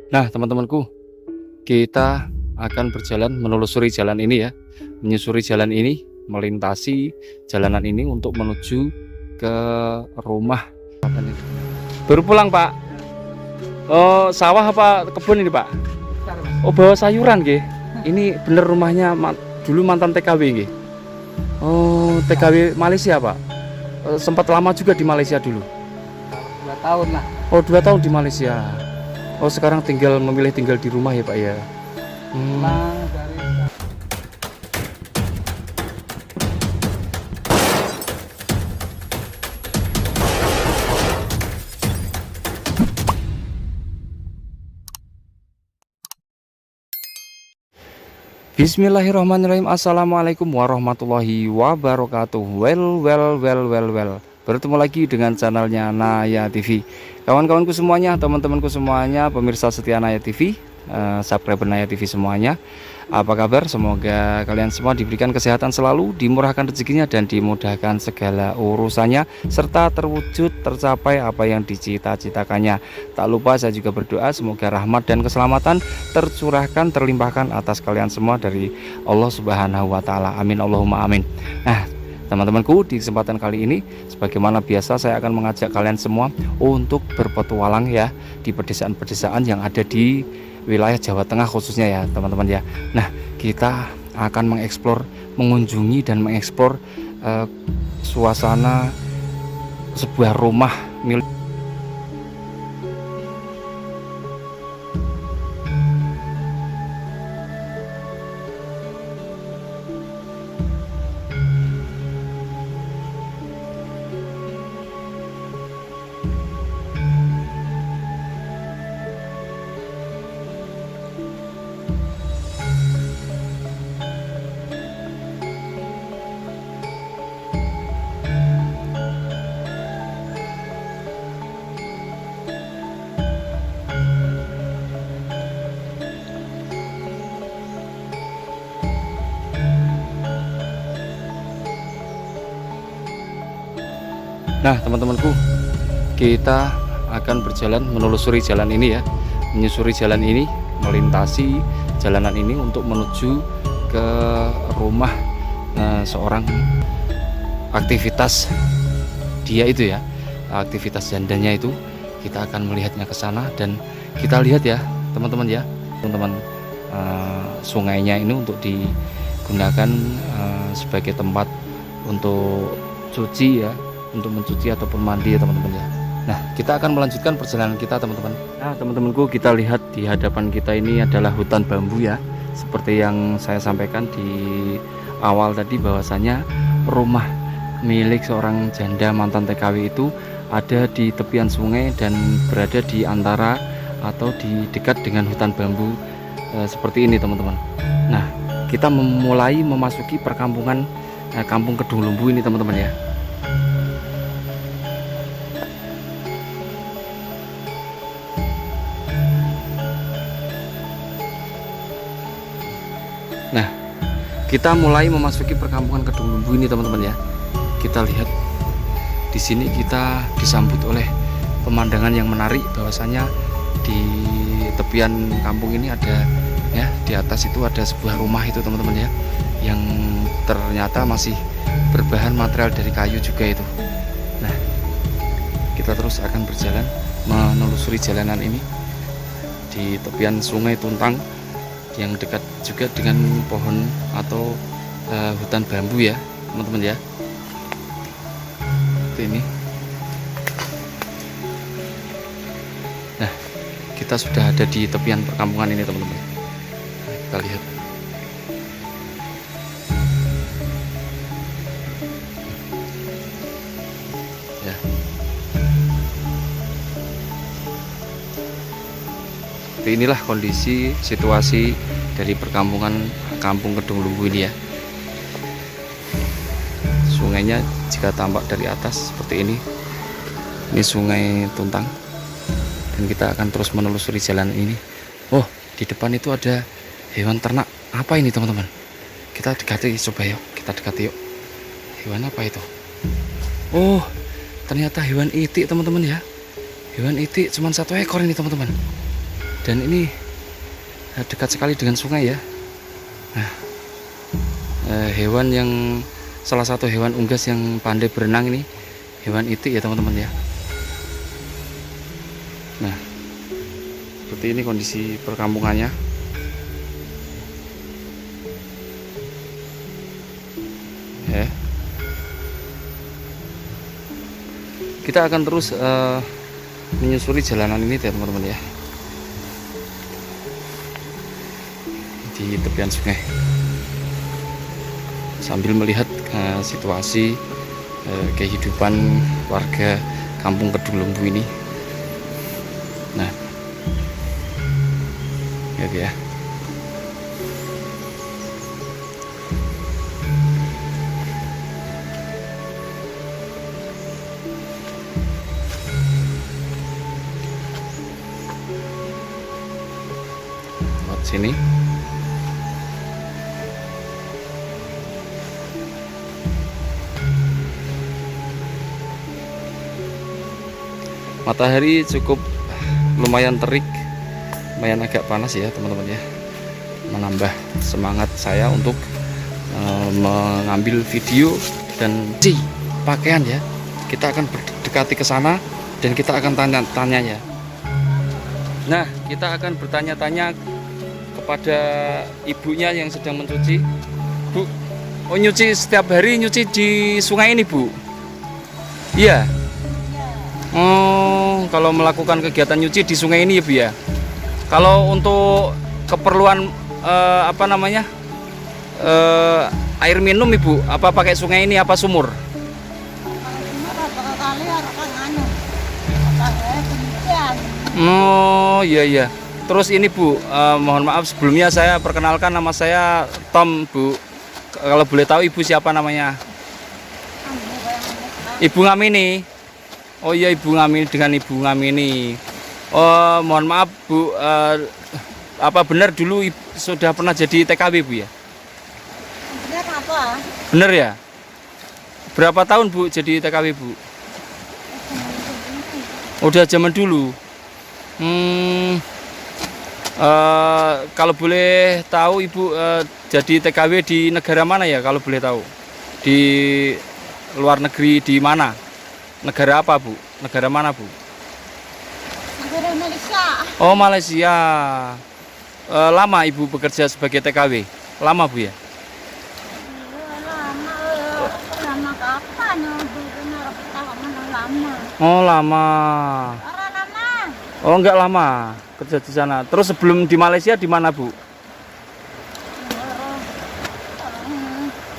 Nah, teman-temanku, kita akan berjalan menelusuri jalan ini ya, menyusuri jalan ini, melintasi jalanan ini untuk menuju ke rumah. Baru pulang, Pak? Oh, sawah apa kebun ini, Pak? Oh, bawa sayuran, nggih. Ini bener rumahnya dulu mantan TKW, nggih. Oh, TKW Malaysia, Pak. Sempat lama juga di Malaysia dulu. 2 tahun lah. Oh, 2 tahun di Malaysia. Oh, sekarang memilih tinggal di rumah ya, Pak ya. Pulang dari Bismillahirrahmanirrahim. Assalamualaikum warahmatullahi wabarakatuh. Well. Bertemu lagi dengan channelnya Naya TV. Kawan-kawanku semuanya, teman-temanku semuanya, pemirsa setia Naya TV, subscriber Naya TV semuanya. Apa kabar? Semoga kalian semua diberikan kesehatan selalu, dimurahkan rezekinya dan dimudahkan segala urusannya, serta tercapai apa yang dicita-citakannya. Tak lupa saya juga berdoa semoga rahmat dan keselamatan tercurahkan, terlimpahkan atas kalian semua dari Allah Subhanahu wa taala. Amin Allahumma amin. Nah, teman-temanku, di kesempatan kali ini sebagaimana biasa saya akan mengajak kalian semua untuk berpetualang ya di pedesaan-pedesaan yang ada di wilayah Jawa Tengah khususnya ya teman-teman ya. Nah, kita akan mengeksplor, mengunjungi dan mengeksplor suasana sebuah rumah milik. Nah, teman-temanku, kita akan berjalan menelusuri jalan ini ya, menyusuri jalan ini, melintasi jalanan ini untuk menuju ke rumah seorang aktivitas dia itu ya, aktivitas jandanya itu. Kita akan melihatnya ke sana dan kita lihat ya, teman-teman ya, teman-teman, sungainya ini untuk digunakan sebagai tempat untuk cuci ya, untuk mencuci ataupun mandi ya teman-teman ya. Nah, kita akan melanjutkan perjalanan kita teman-teman. Nah, teman-temanku, kita lihat di hadapan kita ini adalah hutan bambu ya, seperti yang saya sampaikan di awal tadi, bahwasanya rumah milik seorang janda mantan TKW itu ada di tepian sungai dan berada di antara atau di dekat dengan hutan bambu seperti ini teman-teman. Nah, kita mulai memasuki perkampungan Kampung Kedung Lumbu ini teman-teman ya. Nah, kita mulai memasuki perkampungan Kedung Lumbu ini teman-teman ya. Kita lihat di sini kita disambut oleh pemandangan yang menarik, bahwasanya di tepian kampung ini ada ya, di atas itu ada sebuah rumah itu teman-teman ya, yang ternyata masih berbahan material dari kayu juga itu. Nah, kita terus akan berjalan menelusuri jalanan ini di tepian Sungai Tuntang yang dekat juga dengan pohon atau hutan bambu ya teman-teman ya, seperti ini. Nah, kita sudah ada di tepian perkampungan ini teman-teman. Nah, kita lihat ya. Inilah kondisi situasi dari perkampungan Kampung Kedung Lumbu ini ya. Sungainya jika tampak dari atas seperti ini Sungai Tuntang, dan kita akan terus menelusuri jalan ini. Oh, di depan itu ada hewan ternak. Apa ini teman-teman? Kita dekati, coba yuk, kita dekati yuk. Hewan apa itu? Oh, ternyata hewan itik teman-teman ya. Hewan itik cuma 1 ekor ini teman-teman. Dan ini dekat sekali dengan sungai ya. Nah, hewan yang salah satu hewan unggas yang pandai berenang ini hewan itik ya teman-teman ya. Nah, seperti ini kondisi perkampungannya. Ya. Kita akan terus menyusuri jalanan ini ya teman-teman ya, di tepian sungai, sambil melihat situasi kehidupan warga kampung Kedung Lembu ini. Nah, ya. Lewat sini. Matahari cukup lumayan terik, lumayan agak panas ya teman-teman ya, menambah semangat saya untuk mengambil video dan pakaian ya. Kita akan berdekati ke sana dan kita akan tanya-tanya ya. Nah, kita akan bertanya-tanya kepada ibunya yang sedang mencuci. Bu, oh nyuci setiap hari nyuci di sungai ini, Bu? Iya. Oh, kalau melakukan kegiatan nyuci di sungai ini ya Bu ya. Kalau untuk keperluan air minum Ibu, apa pakai sungai ini apa sumur? Oh iya. Terus ini Bu, mohon maaf sebelumnya saya perkenalkan, nama saya Tom Bu. Kalau boleh tahu Ibu siapa namanya? Ibu Ngamini. Oh iya, Ibu Ngamini, dengan Ibu Ngamini. Oh, mohon maaf Bu, apa benar dulu sudah pernah jadi TKW Bu ya? Bener apa? Bener ya? Berapa tahun Bu jadi TKW Bu? Udah zaman dulu. Kalau boleh tahu Ibu jadi TKW di negara mana ya kalau boleh tahu? Di luar negeri di mana? Negara apa Bu? Negara mana Bu? Negara Malaysia. Oh Malaysia. Lama Ibu bekerja sebagai TKW? Lama Bu ya? Lama kapan? Lama. Oh lama. Orang lama. Oh enggak lama kerja di sana. Terus sebelum di Malaysia di mana Bu?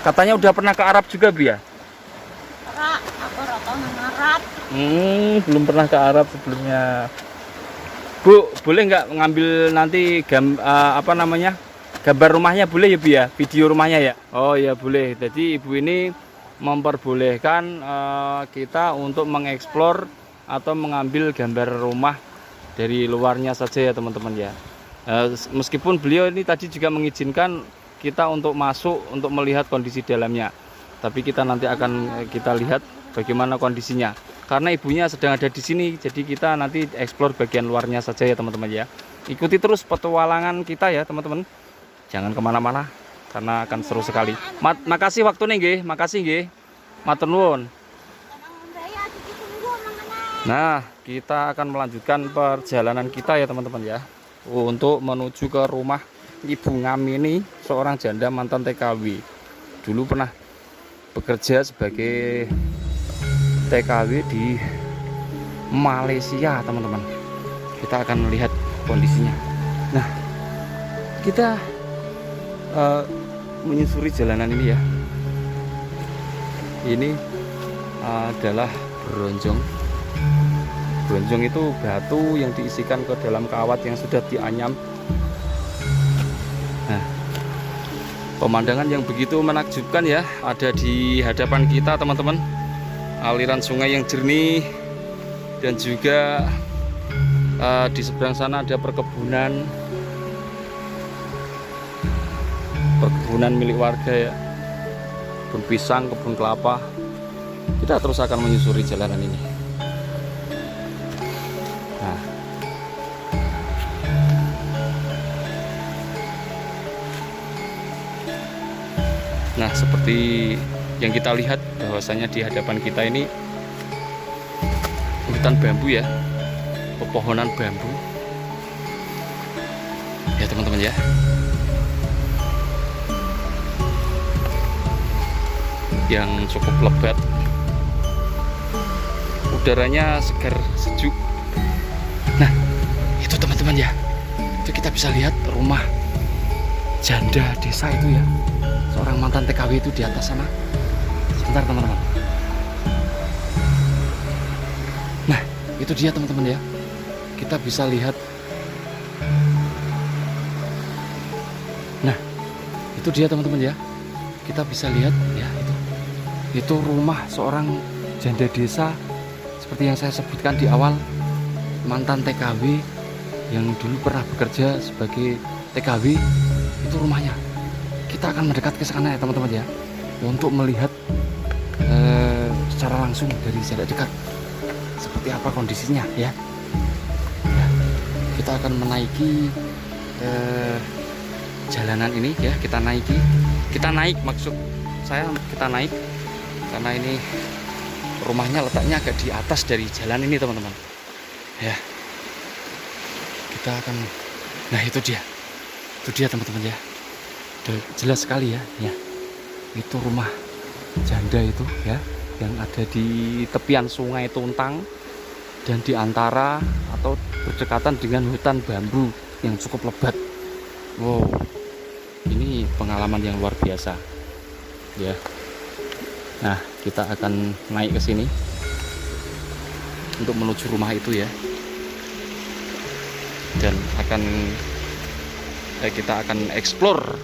Katanya udah pernah ke Arab juga Bu ya? Belum pernah ke Arab sebelumnya. Bu, boleh nggak ngambil nanti gambar rumahnya boleh ya Bu ya? Video rumahnya ya? Oh ya boleh. Jadi Ibu ini memperbolehkan kita untuk mengeksplor atau mengambil gambar rumah dari luarnya saja ya teman-teman ya. Meskipun beliau ini tadi juga mengizinkan kita untuk masuk untuk melihat kondisi dalamnya, tapi kita nanti akan kita lihat bagaimana kondisinya. Karena ibunya sedang ada di sini, jadi kita nanti eksplor bagian luarnya saja ya teman-teman ya. Ikuti terus petualangan kita ya teman-teman. Jangan kemana-mana karena akan seru sekali. Makasih waktunya nggih, makasih nggih. Matur nuwun. Nah, kita akan melanjutkan perjalanan kita ya teman-teman ya, untuk menuju ke rumah Ibu Ngamini, seorang janda mantan TKW. Dulu pernah bekerja sebagai TKW di Malaysia teman-teman. Kita akan melihat kondisinya. Nah, kita menyusuri jalanan ini ya. Ini adalah bronjong. Bronjong itu batu yang diisikan ke dalam kawat yang sudah dianyam. Nah, pemandangan yang begitu menakjubkan ya ada di hadapan kita teman-teman. Aliran sungai yang jernih dan juga di seberang sana ada perkebunan milik warga ya, kebun pisang, kebun kelapa. Kita terus akan menyusuri jalanan ini. Nah, Nah, seperti yang kita lihat bahwasanya di hadapan kita ini hutan bambu ya, pepohonan bambu ya teman-teman ya. Yang cukup lebat, udaranya segar sejuk. Nah, itu teman-teman ya, itu kita bisa lihat rumah janda desa itu ya, seorang mantan TKW itu di atas sana. Sebentar teman-teman. Nah, itu dia teman-teman ya, kita bisa lihat. Nah, itu dia teman-teman ya, kita bisa lihat ya, itu rumah seorang janda desa seperti yang saya sebutkan di awal, mantan TKW yang dulu pernah bekerja sebagai TKW. Itu rumahnya. Kita akan mendekat ke sana ya teman-teman ya, untuk melihat secara langsung dari jarak dekat seperti apa kondisinya ya. Kita akan menaiki jalanan ini ya, kita naik maksud saya, kita naik karena ini rumahnya letaknya agak di atas dari jalan ini teman-teman ya. Kita akan, nah itu dia teman-teman ya, udah jelas sekali ya, itu rumah janda itu ya, yang ada di tepian sungai Tuntang dan di antara atau berdekatan dengan hutan bambu yang cukup lebat. Wow, ini pengalaman yang luar biasa ya. Nah, kita akan naik ke sini untuk menuju rumah itu ya, dan kita akan explore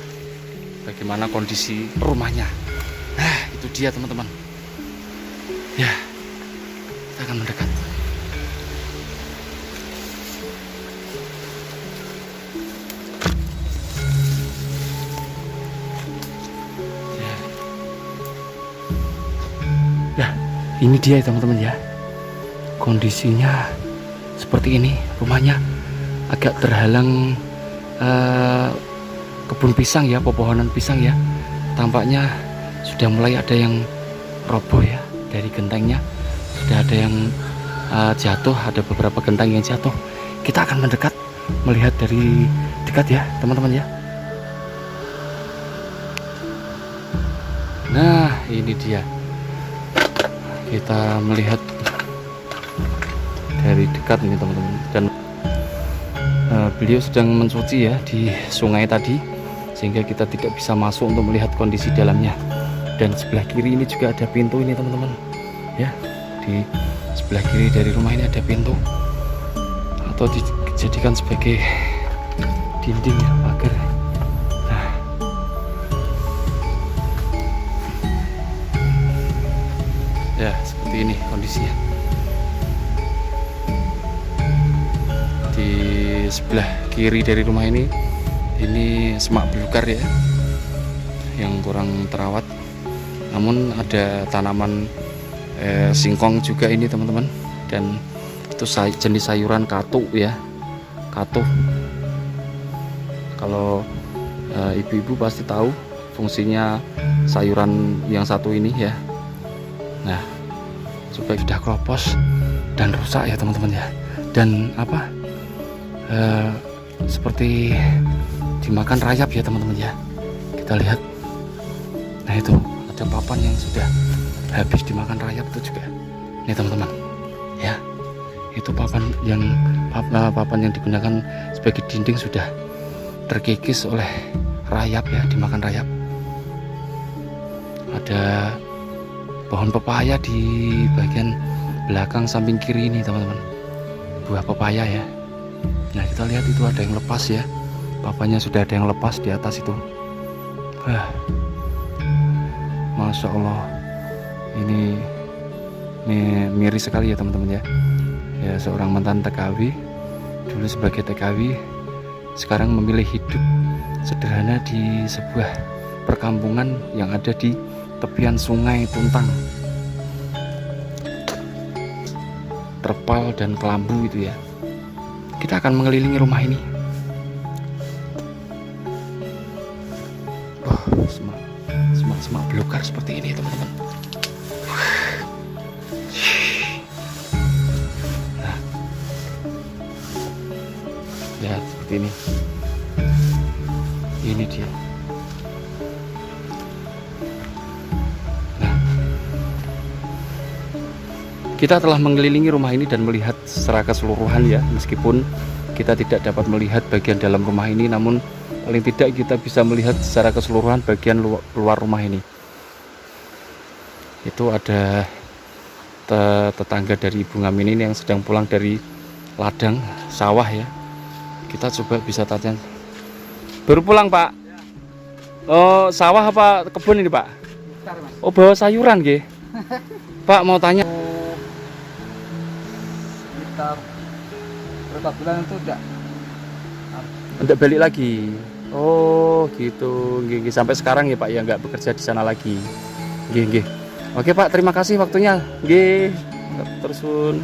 bagaimana kondisi rumahnya. Nah, itu dia teman-teman ya, kita akan mendekat. Ini dia teman-teman ya, kondisinya seperti ini. Rumahnya agak terhalang kebun pisang ya, pepohonan pisang ya. Tampaknya sudah mulai ada yang roboh ya, dari gentengnya sudah ada yang jatuh, ada beberapa genteng yang jatuh. Kita akan mendekat melihat dari dekat ya teman-teman ya. Nah, ini dia, kita melihat dari dekat ini teman-teman, dan beliau sedang mencuci ya di sungai tadi, sehingga kita tidak bisa masuk untuk melihat kondisi dalamnya. Dan sebelah kiri ini juga ada pintu ini teman-teman ya, di sebelah kiri dari rumah ini ada pintu, atau dijadikan sebagai dinding ya, pagar. Ya, seperti ini kondisinya. Di sebelah kiri dari rumah ini semak belukar ya, yang kurang terawat. Namun ada tanaman singkong juga ini teman-teman, dan itu jenis sayuran katu ya, katu. Kalau ibu-ibu pasti tahu fungsinya sayuran yang satu ini ya. Nah, supaya sudah kropos dan rusak ya teman-teman ya, dan seperti dimakan rayap ya teman-teman ya. Kita lihat, nah itu ada papan yang sudah habis dimakan rayap itu juga ini teman-teman ya. Itu papan yang digunakan sebagai dinding sudah terkikis oleh rayap ya, dimakan rayap. Ada pohon pepaya di bagian belakang samping kiri ini teman-teman, buah pepaya ya. Nah, kita lihat itu ada yang lepas ya, papanya sudah ada yang lepas di atas itu. Masya Allah, ini miris sekali ya teman-teman ya. Ya, seorang mantan TKW, dulu sebagai TKW, sekarang memilih hidup sederhana di sebuah perkampungan yang ada di tepian sungai Tuntang, terpal dan kelambu itu ya. Kita akan mengelilingi rumah ini. belukar seperti ini teman-teman. Nah, lihat seperti ini. Ini dia. Nah, kita telah mengelilingi rumah ini dan melihat secara keseluruhan ya, meskipun kita tidak dapat melihat bagian dalam rumah ini, namun paling tidak kita bisa melihat secara keseluruhan bagian luar rumah ini. Itu ada tetangga dari Ibu Ngamin ini yang sedang pulang dari ladang sawah ya. Kita coba bisa tanya. Baru pulang Pak? Oh, sawah apa kebun ini Pak? Bentar, Mas. Oh, bawa sayuran nggih. Pak mau tanya. Sekitar berapa bulan itu Untuk balik lagi. Oh, gitu. Nggih, sampai sekarang ya Pak ya nggak bekerja di sana lagi. Nggih, nggih. Oke Pak, terima kasih waktunya. Nggih. Terusun.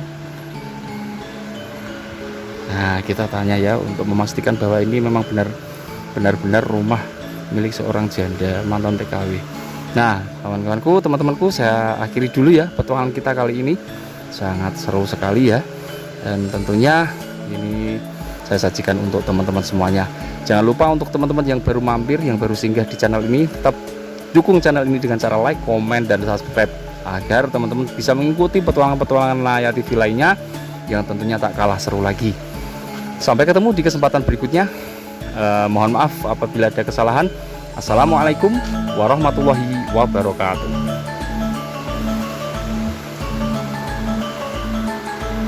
Nah, kita tanya ya untuk memastikan bahwa ini memang benar-benar rumah milik seorang janda mantan TKW. Nah, kawan-kawanku, teman-temanku, saya akhiri dulu ya petualangan kita kali ini. Sangat seru sekali ya. Dan tentunya ini saya sajikan untuk teman-teman semuanya. Jangan lupa untuk teman-teman yang baru mampir, yang baru singgah di channel ini, tetap dukung channel ini dengan cara like, komen, dan subscribe agar teman-teman bisa mengikuti petualangan-petualangan Naya TV lainnya yang tentunya tak kalah seru lagi. Sampai ketemu di kesempatan berikutnya. Mohon maaf apabila ada kesalahan. Assalamualaikum warahmatullahi wabarakatuh.